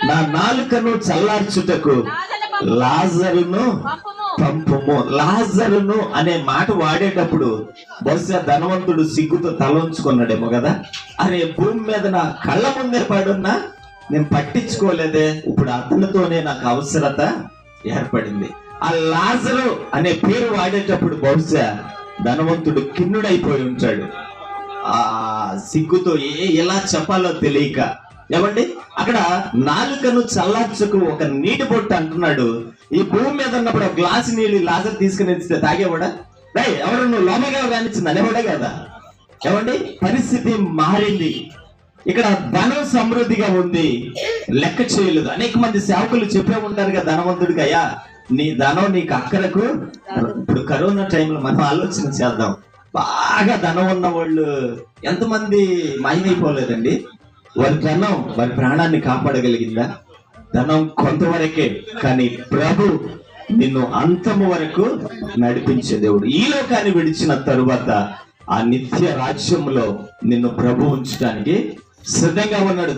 నా నాలుకను చల్లార్చుటకు లాజరును పంపుము. లాజరును అనే మాట వాడేటప్పుడు బహుశా ధనవంతుడు సిగ్గుతో తలంచుకున్నాడేమో కదా. అరే, భూమి మీద నా కళ్ళ ముందే పడున్నా నేను పట్టించుకోలేదే, ఇప్పుడు అతనితోనే నాకు అవసరత ఏర్పడింది. ఆ లాజరు అనే పేరు వాడేటప్పుడు బహుశా ధనవంతుడు కిన్నుడైపోయి ఉంటాడు. ఆ సిగ్గుతో ఎలా చెప్పాలో తెలియక. ఏమండి, అక్కడ నాలుకను చల్లార్చుకు ఒక నీటి బొట్టు అంటున్నాడు. ఈ భూమి మీద ఉన్నప్పుడు ఒక గ్లాసు నీళ్ళు లాజర్ తీసుకుని ఇస్తే తాగేవాడా? ఎవరు నువ్వు లోపగా కానిచ్చింది అనేవాడే కదా. ఏమండి, పరిస్థితి మారింది. ఇక్కడ ధనం సమృద్ధిగా ఉంది, లెక్క చేయలేదు. అనేక మంది సేవకులు చెప్పే ఉంటారు కదా ధనవంతుడికి, అయ్యా నీ ధనం నీకు అక్కరకు. ఇప్పుడు కరోనా టైంలో మనం ఆలోచన చేద్దాం. బాగా ధనం ఉన్న వాళ్ళు ఎంతమంది మాయమైపోలేదండి. వారి ధనం వారి ప్రాణాన్ని కాపాడగలిగిందా? ధనం కొంతవరకే, కానీ ప్రభు నిన్ను అంతము వరకు నడిపించే దేవుడు. ఈ లోకాన్ని విడిచిన తరువాత ఆ నిత్య రాజ్యంలో నిన్ను ప్రభు ఉంచడానికి సిద్ధంగా ఉన్నాడు.